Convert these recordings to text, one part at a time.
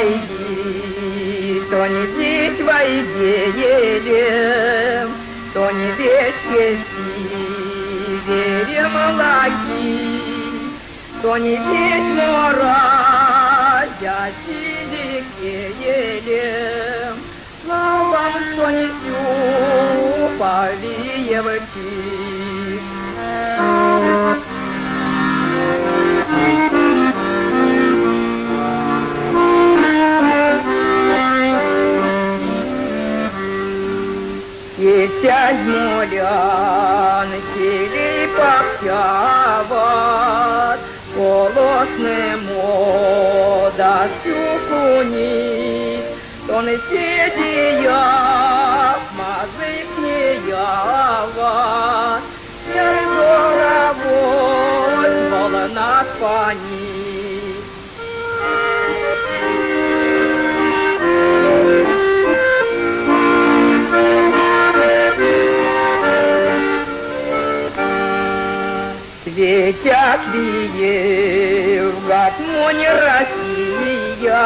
войди, то не здесь войди елем, то не вещи северем лаги, то не здесь мора, я сидике елем, славам, что не сю повиевки. Сядь морян, сели пахтяват, колосне мода сюкуни, то не седия, мазык не ява, ярдоровой волна пани. Светят виев, гатмони Россия,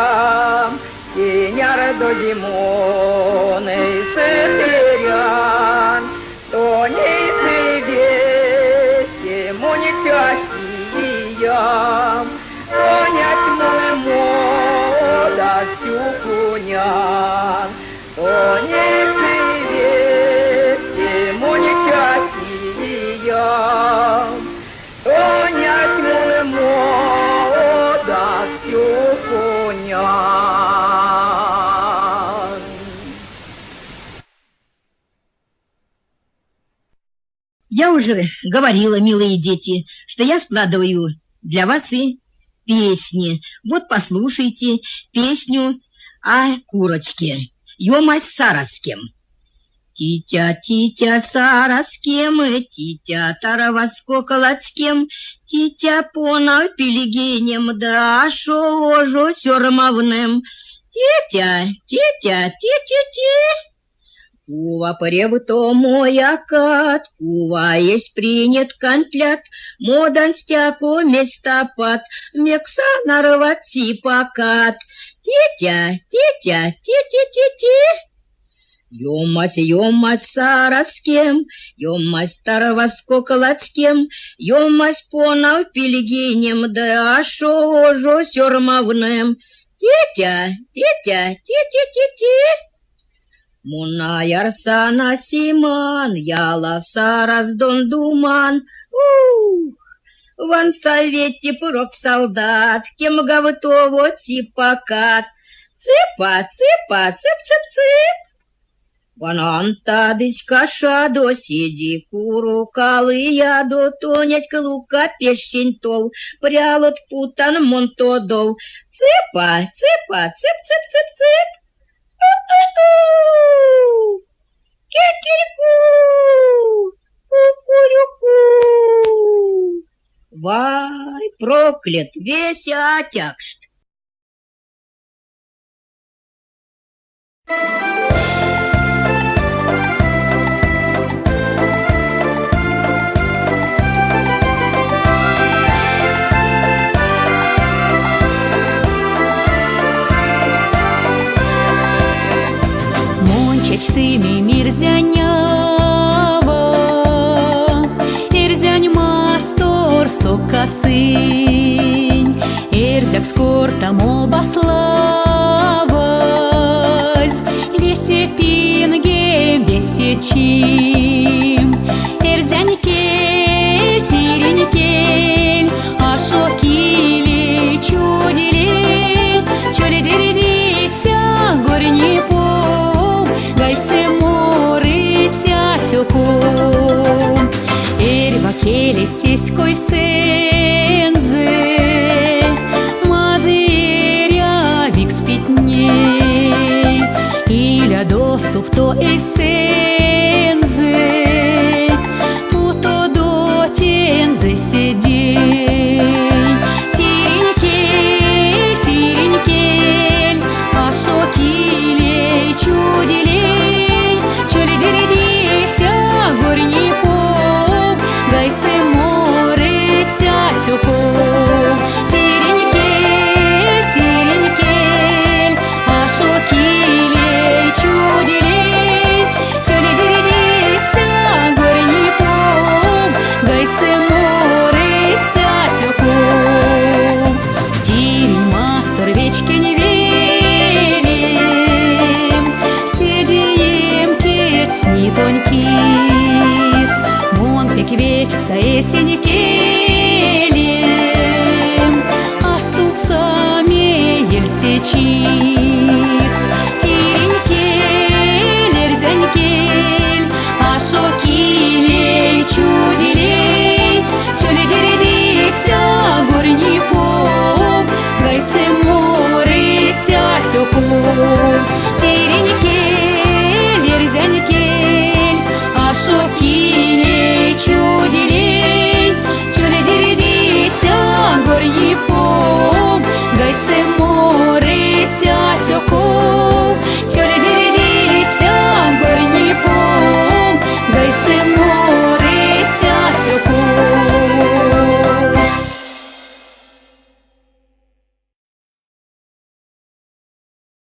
Сеняр до зимоны северян, то не севесте, мони частия, понять мой мода сюкунян, то не севесте, мони частия, понять мой мода сюкунян. Я уже говорила, милые дети, что я складываю для вас и песни. Вот послушайте песню о курочке. Ёмась сараскем. Титя сараскем, титя тараваско колоцкем, титя пона пелегенем, да шо ожо сёрмавнем. Титя. Кува поревто моя кат, кува есть принят кантлят, модан стяко местопад, мекса нарвати покат. Титя. Ёмась сараскем, ёмась тараваско колоцкем, ёмась понав пелегенем, да шо ожо сёрмавнем. Титя. Муна ярсана симан, яла сарас дон думан. Ван совете прок солдат, кем готово типакат. Цыпа, цып. Ванан тадыч каша до сиди куру калы ядо тонять клука пещень тол, прялот путан монтодол. Цыпа, цып. Кикирику, кукурюку. Вай, проклят весь отякшт. Мончачтыми мирзянява, ирзянь мастор сокасынь, ирзяк скортам обаславась, весе пинге, весе чим, ирзянь кель, тирень кель, ашо кили, чудили, чолидири дитя, горни по. Гайсе море тятюком, эрва келе сиськой сензе, мазыря вик спитней, иля доступ то эсензе, путо до тензе сидей. Тирень кель, ашо килей, чудилей, чолидири дитя, горни поп, гайсе море тятюком. Тирень кель, вечкса есень келем, астутса мейелсе чиз. Тирень кель, эрзянь кель, ашо килей, чудилей, чөле дердитя горни поп, гайсе море тятёко. Тирень кель, эрзянь кель, ашо килей, чудилей, чөле дердитя горни поп, гайсе море тятёко, чөле дердитя